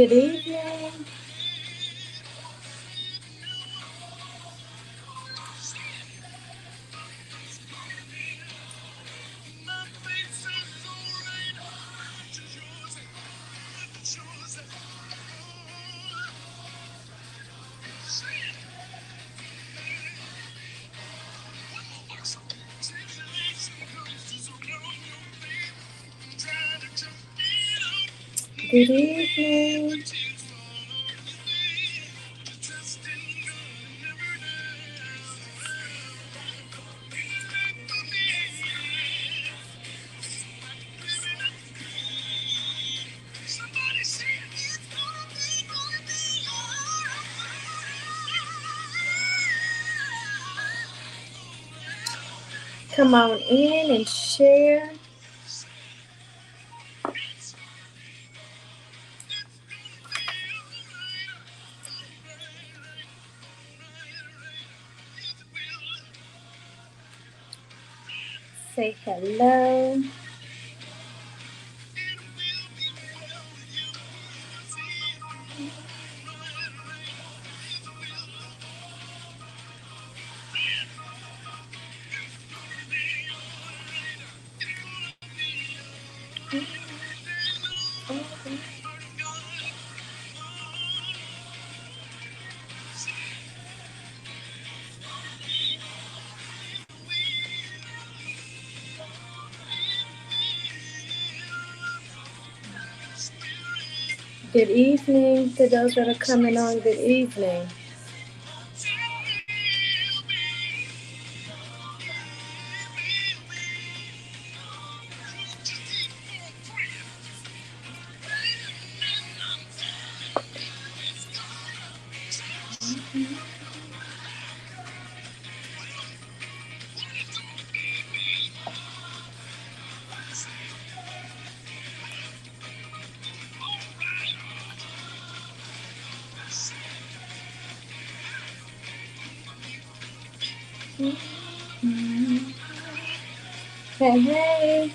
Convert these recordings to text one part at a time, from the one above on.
Good evening. Good evening. Come on in and share. Say hello. Good evening to those that are coming on. Good evening. Hey, hey.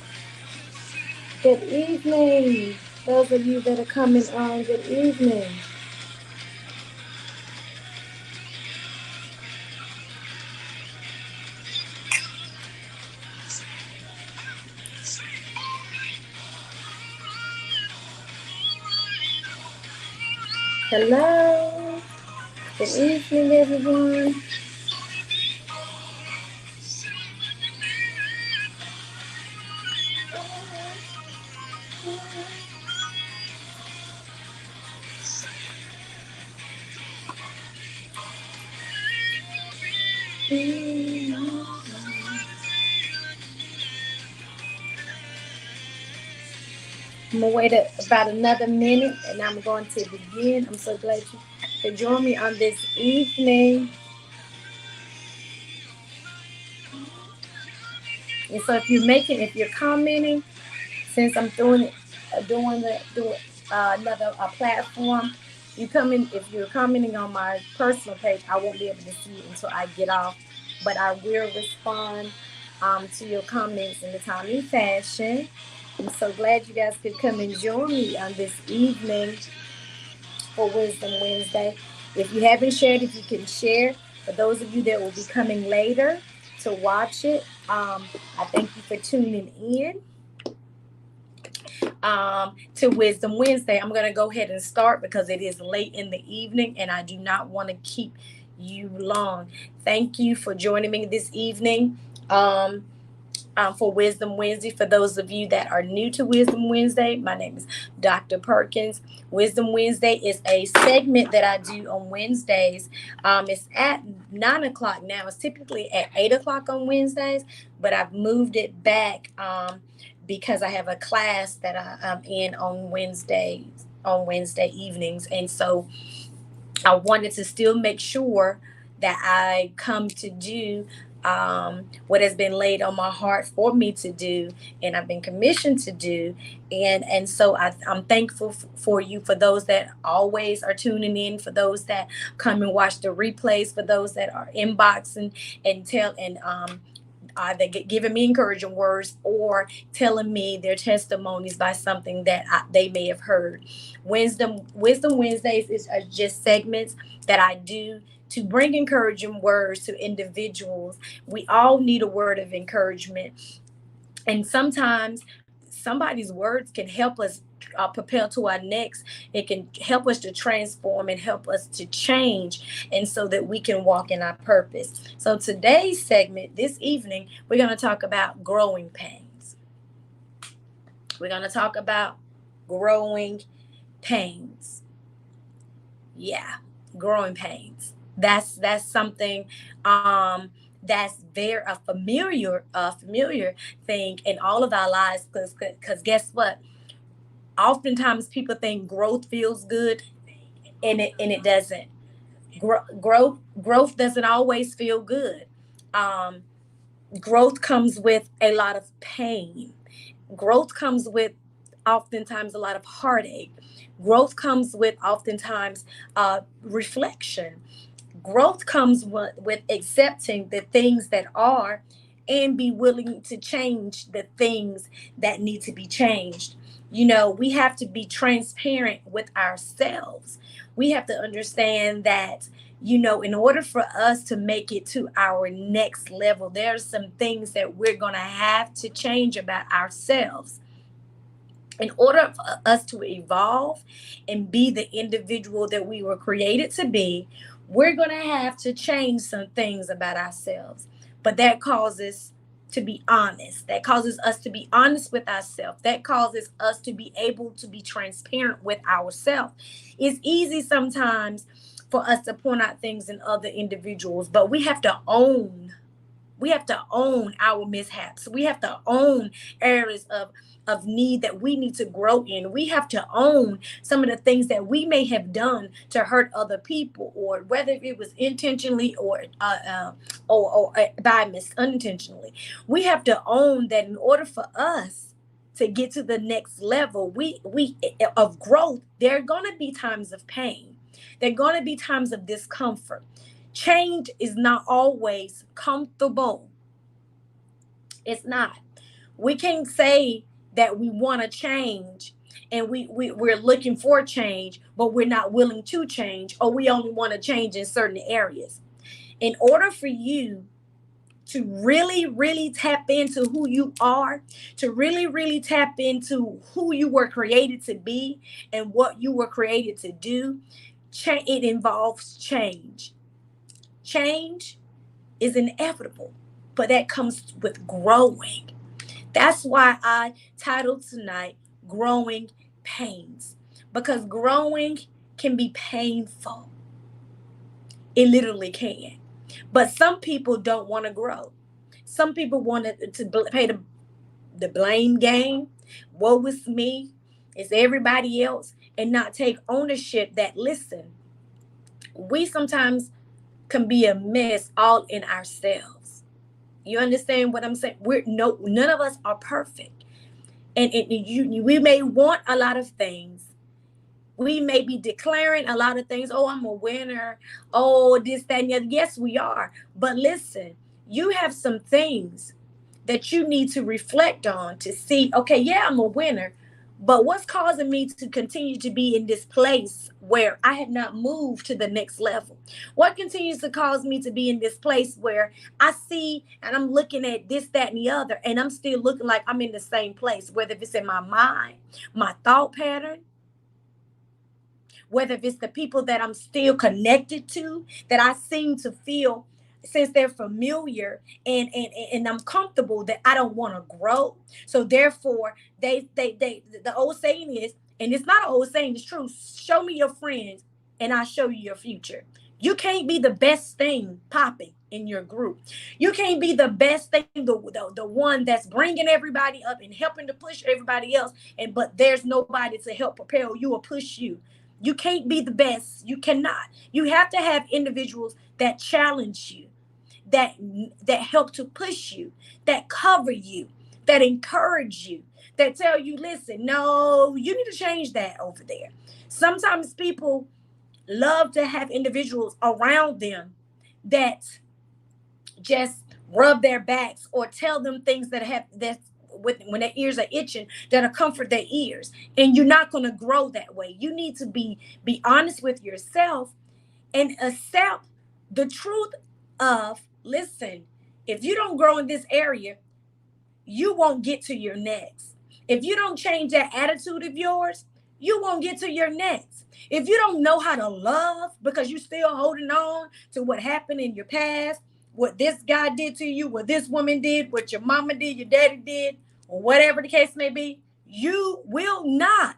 Good evening. Those of you that are coming on, good evening. Hello. Good evening, everyone. I'm gonna wait about another minute and I'm going to begin. I'm so glad you could join me on this evening. And so if you're commenting, since I'm doing another platform, you come in. If you're commenting on my personal page, I won't be able to see it until I get off, but I will respond to your comments in a timely fashion. I'm so glad you guys could come and join me on this evening for Wisdom Wednesday. If you haven't shared, if you can share, for those of you that will be coming later to watch it, I thank you for tuning in to Wisdom Wednesday. I'm going to go ahead and start because it is late in the evening and I do not want to keep you long. Thank you for joining me this evening. For Wisdom Wednesday. For those of you that are new to Wisdom Wednesday, my name is Dr. Perkins. Wisdom Wednesday is a segment that I do on Wednesdays. It's at 9 o'clock now. It's typically at 8 o'clock on Wednesdays, but I've moved it back because I have a class that I'm in on Wednesday evenings. And so I wanted to still make sure that I come to do what has been laid on my heart for me to do, and I've been commissioned to do. And so I'm thankful for you, for those that always are tuning in, for those that come and watch the replays, for those that are inboxing and either giving me encouraging words or telling me their testimonies by something that they may have heard. Wisdom Wednesdays is just segments that I do to bring encouraging words to individuals. We all need a word of encouragement, and sometimes somebody's words can help us propel to our next. It can help us to transform and help us to change, and so that we can walk in our purpose. So today's segment, this evening, we're going to talk about growing pains. We're going to talk about growing pains. Yeah, growing pains. That's something that's very familiar thing in all of our lives, because guess what? Oftentimes people think growth feels good, and it doesn't. Growth doesn't always feel good. Um, Growth comes with a lot of pain. Growth comes with oftentimes a lot of heartache. Growth comes with oftentimes reflection. Growth comes with accepting the things that are, and be willing to change the things that need to be changed. We have to be transparent with ourselves. We have to understand that, in order for us to make it to our next level, there's some things that we're going to have to change about ourselves. In order for us to evolve and be the individual that we were created to be, we're going to have to change some things about ourselves. But that causes to be honest. That causes us to be honest with ourselves. That causes us to be able to be transparent with ourselves. It's easy sometimes for us to point out things in other individuals, but we have to own our mishaps. We have to own areas of need that we need to grow in. We have to own some of the things that we may have done to hurt other people, or whether it was intentionally or by unintentionally. We have to own that in order for us to get to the next level, we of growth, there are going to be times of pain. There are going to be times of discomfort. Change is not always comfortable. It's not. We can't say that we want to change, and we're looking for change, but we're not willing to change, or we only want to change in certain areas. In order for you to really, really tap into who you are, to really, really tap into who you were created to be and what you were created to do, it involves change. Change is inevitable, but that comes with growing. That's why I titled tonight Growing Pains, because growing can be painful. It literally can. But some people don't want to grow. Some people want to play the blame game. Woe is me, it's everybody else, and not take ownership that, listen, we sometimes can be a mess all in ourselves. You understand what I'm saying? None of us are perfect. And we may want a lot of things. We may be declaring a lot of things. Oh, I'm a winner. Oh, this, that, and the other. Yes, we are. But listen, you have some things that you need to reflect on to see, okay, yeah, I'm a winner, but what's causing me to continue to be in this place where I have not moved to the next level? What continues to cause me to be in this place where I see and I'm looking at this, that, and the other, and I'm still looking like I'm in the same place, whether it's in my mind, my thought pattern, whether it's the people that I'm still connected to, that I seem to feel, since they're familiar and I'm comfortable, that I don't want to grow. So therefore, they the old saying is, and it's not an old saying, it's true. Show me your friends, and I'll show you your future. You can't be the best thing popping in your group. You can't be the best thing, the one that's bringing everybody up and helping to push everybody else, and but there's nobody to help propel you or push you. You can't be the best. You cannot. You have to have individuals that challenge you, that that help to push you, that cover you, that encourage you, that tell you, listen, no, you need to change that over there. Sometimes people love to have individuals around them that just rub their backs or tell them things that have that when their ears are itching that'll comfort their ears. And you're not going to grow that way. You need to be honest with yourself and accept the truth of, listen, if you don't grow in this area, you won't get to your next. If you don't change that attitude of yours, you won't get to your next. If you don't know how to love because you're still holding on to what happened in your past, what this guy did to you, what this woman did, what your mama did, your daddy did, or whatever the case may be, you will not.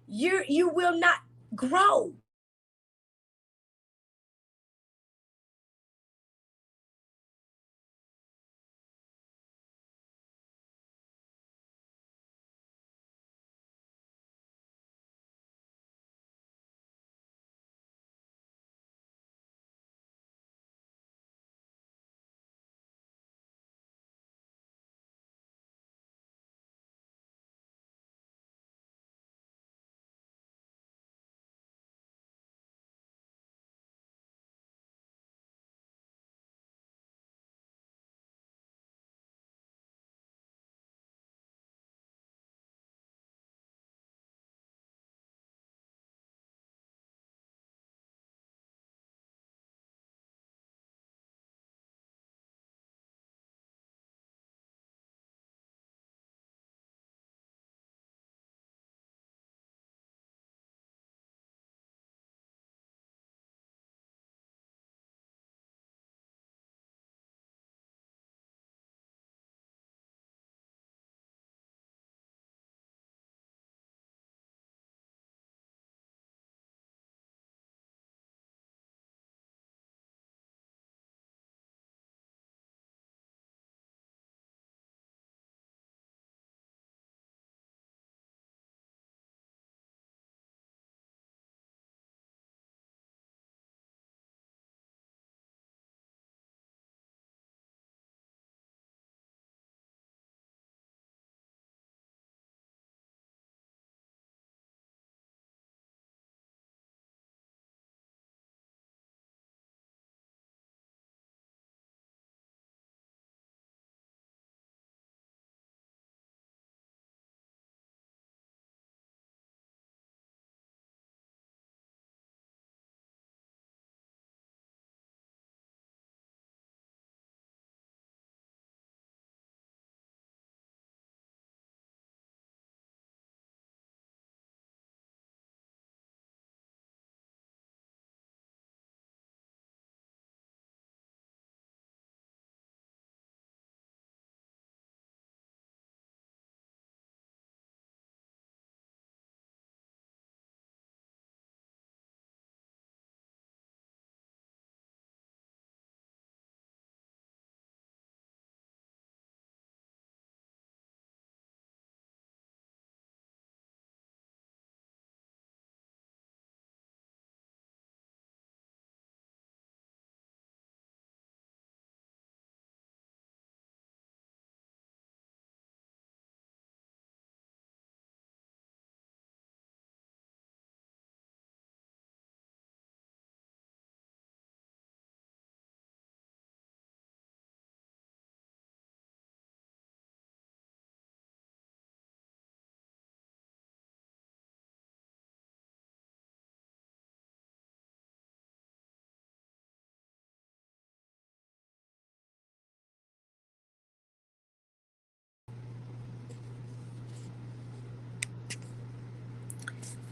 You will not grow.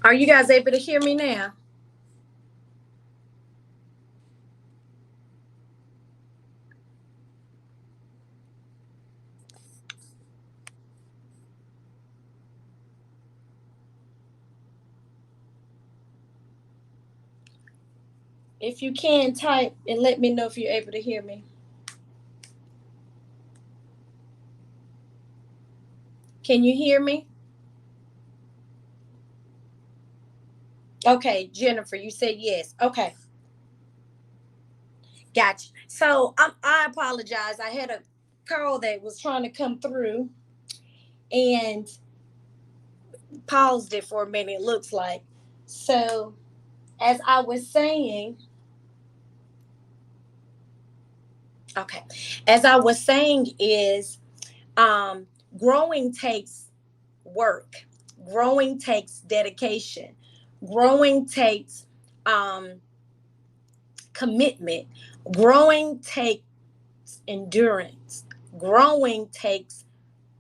Are you guys able to hear me now? If you can, type and let me know if you're able to hear me. Can you hear me? Okay, Jennifer, you said yes. Okay, gotcha. So I apologize. I had a call that was trying to come through and paused it for a minute, it looks like. So, as I was saying, Okay. As I was saying is growing takes work. Growing takes dedication. Growing takes um commitment. Growing takes endurance. Growing takes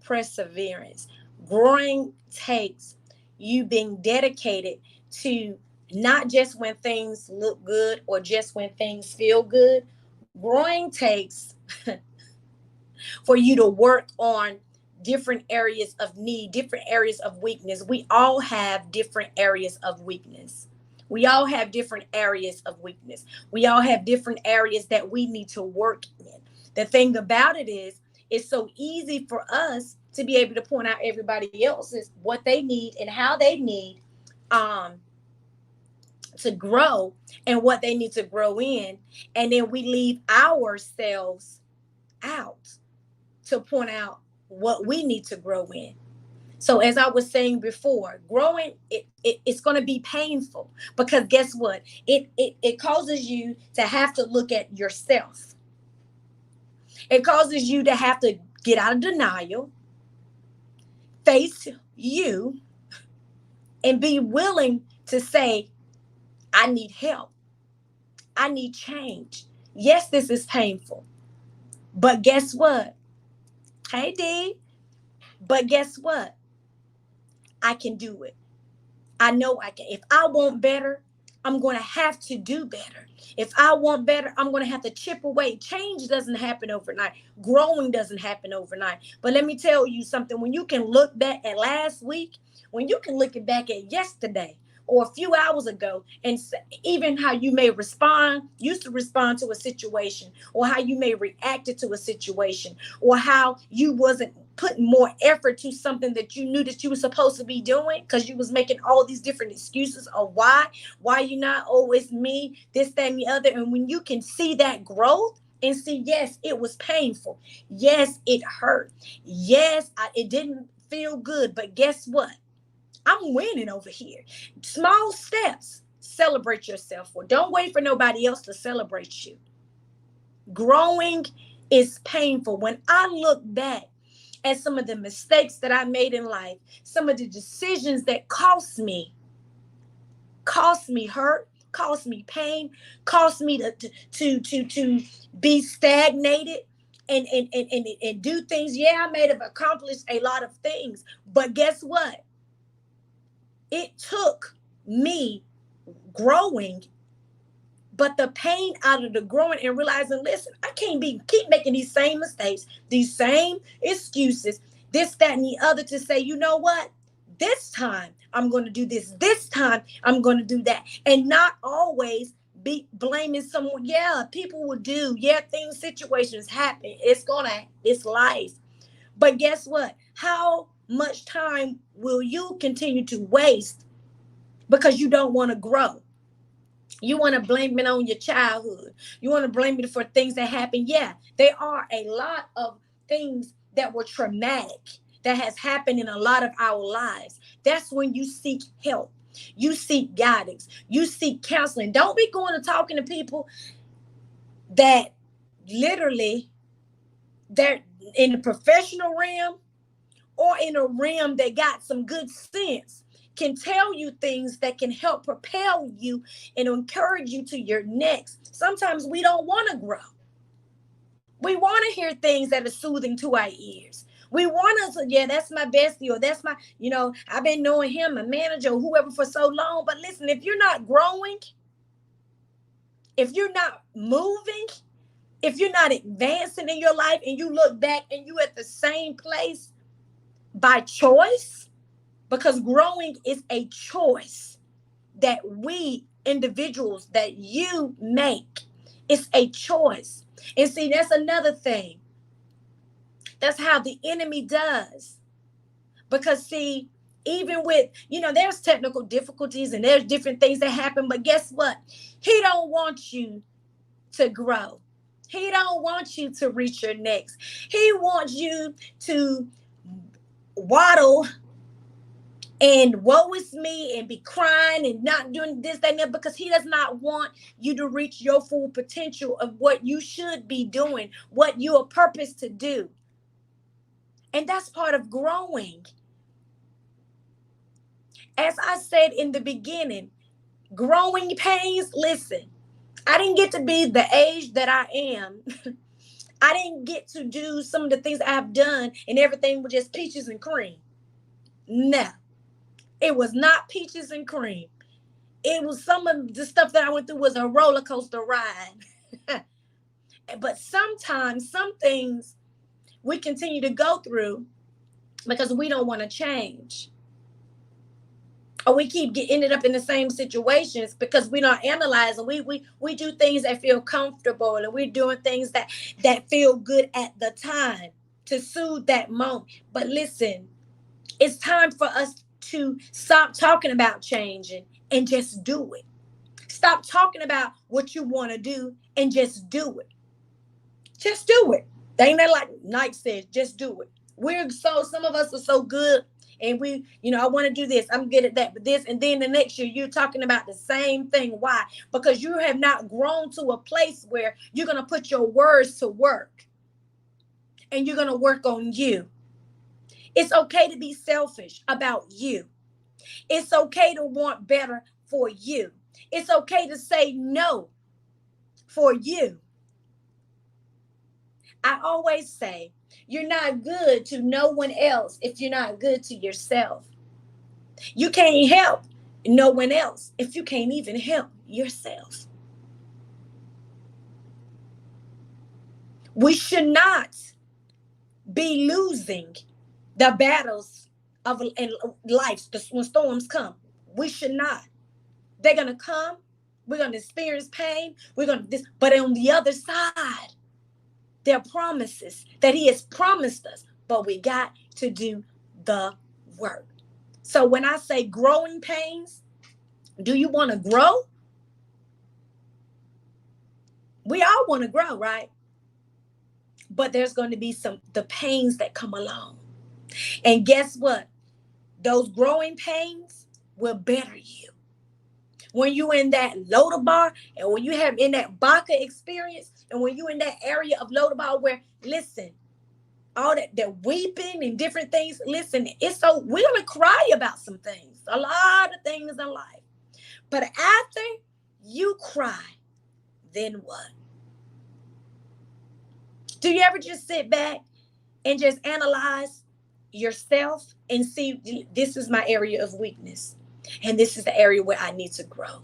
perseverance. Growing takes you being dedicated to not just when things look good or just when things feel good. Growing takes for you to work on different areas of need, different areas of weakness. We all have different areas of weakness. We all have different areas of weakness. We all have different areas that we need to work in. The thing about it is, it's so easy for us to be able to point out everybody else's what they need and how they need um, to grow and what they need to grow in. And then we leave ourselves out to point out what we need to grow in. So as I was saying before, growing it's going to be painful because guess what? It causes you to have to look at yourself. It causes you to have to get out of denial, face you, and be willing to say, I need help. I need change. Yes, this is painful. But guess what? Hey D, but guess what? I can do it. I know I can. If I want better, I'm going to have to do better. If I want better, I'm going to have to chip away. Change doesn't happen overnight. Growing doesn't happen overnight. But let me tell you something. When you can look back at last week, when you can look back at yesterday or a few hours ago, and even how you may used to respond to a situation, or how you may reacted to a situation, or how you wasn't putting more effort to something that you knew that you were supposed to be doing because you was making all these different excuses of why you not, oh, it's me, this, that, and the other. And when you can see that growth and see, yes, it was painful. Yes, it hurt. Yes, it didn't feel good. But guess what? I'm winning over here. Small steps. Celebrate yourself for. Don't wait for nobody else to celebrate you. Growing is painful. When I look back at some of the mistakes that I made in life, some of the decisions that cost me hurt, cost me pain, cost me to be stagnated and do things. Yeah, I may have accomplished a lot of things, but guess what? It took me growing, but the pain out of the growing and realizing, listen, I can't keep making these same mistakes, these same excuses, this, that, and the other, to say, you know what? This time I'm going to do this. This time I'm going to do that. And not always be blaming someone. Yeah, people will do. Yeah, situations happen. It's life. But guess what? How much time will you continue to waste because you don't want to grow? You want to blame it on your childhood. You want to blame it for things that happened. Yeah, there are a lot of things that were traumatic that has happened in a lot of our lives. That's when you seek help. You seek guidance. You seek counseling. Don't be going and talking to people that literally they're in the professional realm or in a realm that got some good sense, can tell you things that can help propel you and encourage you to your next. Sometimes we don't want to grow. We want to hear things that are soothing to our ears. We want to, yeah, that's my bestie, or that's my, I've been knowing him, my manager, or whoever for so long. But listen, if you're not growing, if you're not moving, if you're not advancing in your life, and you look back and you at the same place by choice, because growing is a choice that we individuals, that you make. It's a choice. And see, that's another thing. That's how the enemy does. Because see, even with, there's technical difficulties and there's different things that happen, but guess what? He don't want you to grow. He don't want you to reach your next. He wants you to waddle and woe is me and be crying and not doing this, that, and that, because he does not want you to reach your full potential of what you should be doing, what you are purposed to do. And that's part of growing. As I said in the beginning, growing pains, listen, I didn't get to be the age that I am. I didn't get to do some of the things I've done and everything was just peaches and cream. No, it was not peaches and cream. It was some of the stuff that I went through was a roller coaster ride. But sometimes some things we continue to go through because we don't want to change. Or we keep ended up in the same situations because we don't analyze, and we do things that feel comfortable, and we're doing things that feel good at the time to soothe that moment. But listen, it's time for us to stop talking about changing and just do it. Stop talking about what you want to do and just do it. Just do it. Ain't that like Nike says, just do it. Some of us are so good, and I want to do this, I'm good at that, but this, and then the next year you're talking about the same thing. Why? Because you have not grown to a place where you're going to put your words to work and you're going to work on you. It's okay to be selfish about you. It's okay to want better for you. It's okay to say no for you. I always say, you're not good to no one else if you're not good to yourself. You can't help no one else if you can't even help yourself. We should not be losing the battles of life when storms come. We should not. They're going to come. We're going to experience pain. We're going to this, but on the other side, there are promises that he has promised us, but we got to do the work. So when I say growing pains, do you want to grow? We all want to grow, right? But there's going to be the pains that come along. And guess what? Those growing pains will better you. When you in that Lodabar, and when you have in that Baca experience, and when you in that area of Lodabar where, listen, all that weeping and different things, listen, we're going to cry about some things, a lot of things in life. But after you cry, then what? Do you ever just sit back and just analyze yourself and see, this is my area of weakness, and this is the area where I need to grow?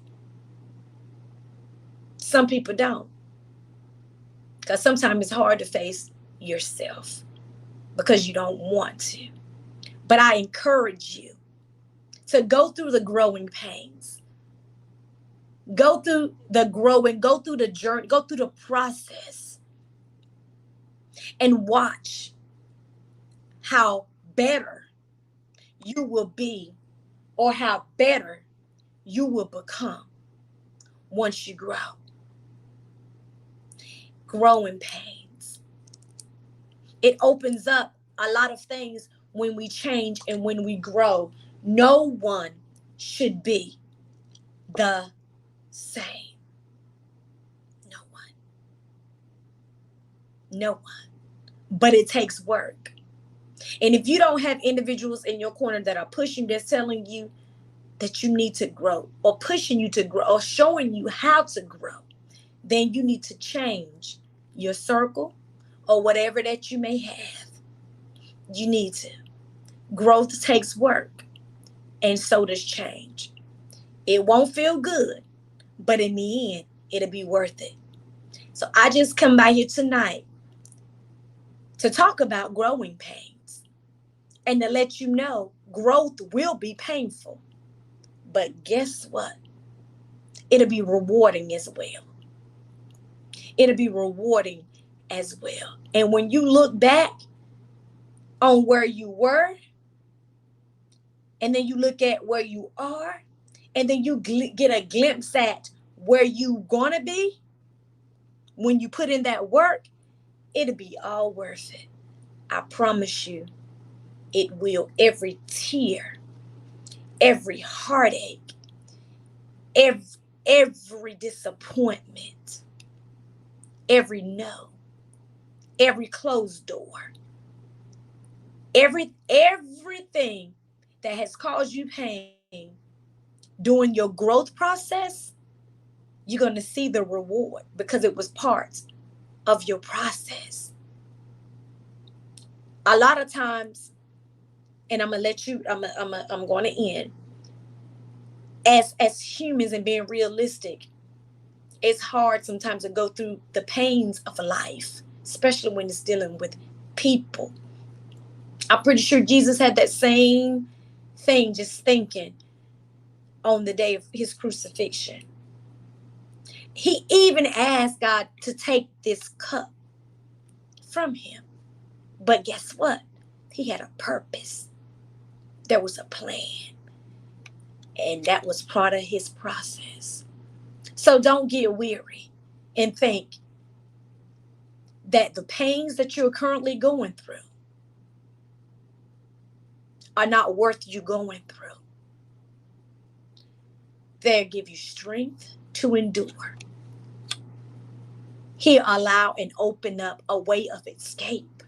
Some people don't, because sometimes it's hard to face yourself because you don't want to. But I encourage you to go through the growing pains. Go through the growing, go through the journey, go through the process, and watch how better you will be, or how better you will become once you grow. Growing pains. It opens up a lot of things when we change and when we grow. No one should be the same. No one. No one. But it takes work. And if you don't have individuals in your corner that are pushing, that's telling you that you need to grow, or pushing you to grow, or showing you how to grow, then you need to change your circle or whatever that you may have. You need to. Growth takes work, and so does change. It won't feel good, but in the end, it'll be worth it. So I just come by here tonight to talk about growing pains and to let you know growth will be painful. But guess what? It'll be rewarding as well. It'll be rewarding as well. And when you look back on where you were, and then you look at where you are, and then you get a glimpse at where you're going to be, when you put in that work, it'll be all worth it. I promise you, it will. Every tear, every heartache, every disappointment, every no, every closed door, everything that has caused you pain during your growth process, you're going to see the reward because it was part of your process. A lot of times, and I'm going to let you, I'm going to end. As humans and being realistic, it's hard sometimes to go through the pains of life, especially when it's dealing with people. I'm pretty sure Jesus had that same thing just thinking on the day of his crucifixion. He even asked God to take this cup from him. But guess what? He had a purpose. There was a plan. And that was part of his process. So don't get weary and think that the pains that you're currently going through are not worth you going through. They'll give you strength to endure. He'll allow and open up a way of escape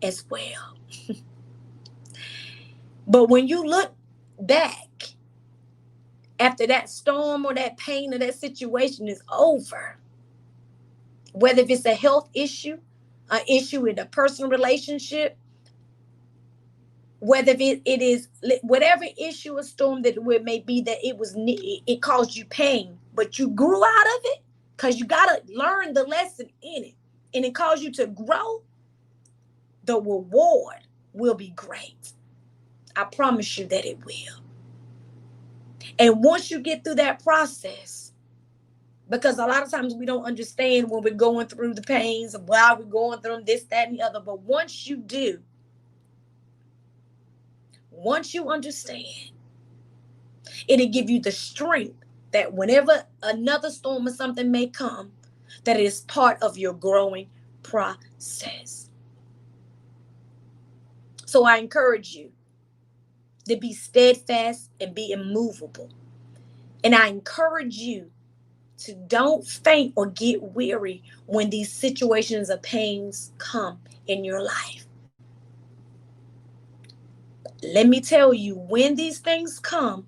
as well. But when you look back after that storm or that pain or that situation is over, whether if it's a health issue, an issue in a personal relationship, whether it is whatever issue or storm that it may be, that it caused you pain, but you grew out of it because you got to learn the lesson in it, and it caused you to grow, the reward will be great. I promise you that it will. And once you get through that process, because a lot of times we don't understand when we're going through the pains of why we're going through this, that, and the other. But once you do, once you understand, it'll give you the strength that whenever another storm or something may come, that it is part of your growing process. So I encourage you to be steadfast and be immovable. And I encourage you to don't faint or get weary when these situations of pains come in your life. Let me tell you, when these things come,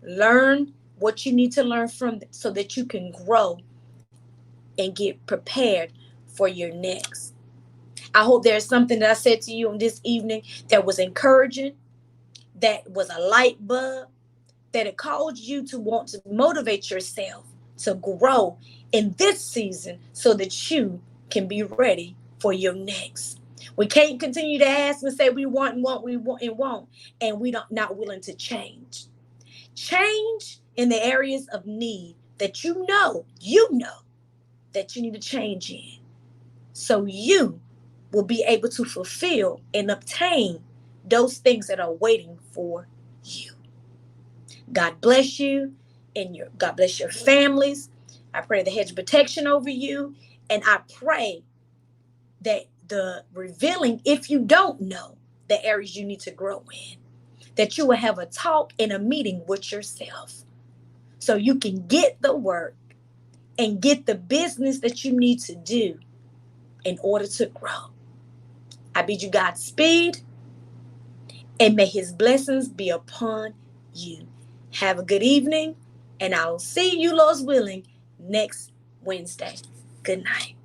learn what you need to learn from them so that you can grow and get prepared for your next. I hope there's something that I said to you on this evening that was encouraging, that was a light bulb, that it caused you to want to motivate yourself to grow in this season so that you can be ready for your next. We can't continue to ask and say we want and want, we want and want, and we not willing to change. Change in the areas of need that you know that you need to change in, so you will be able to fulfill and obtain those things that are waiting for you. God bless you, and God bless your families. I pray the hedge of protection over you, and I pray that the revealing, if you don't know the areas you need to grow in, that you will have a talk and a meeting with yourself so you can get the work and get the business that you need to do in order to grow. I bid you Godspeed, and may his blessings be upon you. Have a good evening, and I'll see you, Lord's willing, next Wednesday. Good night.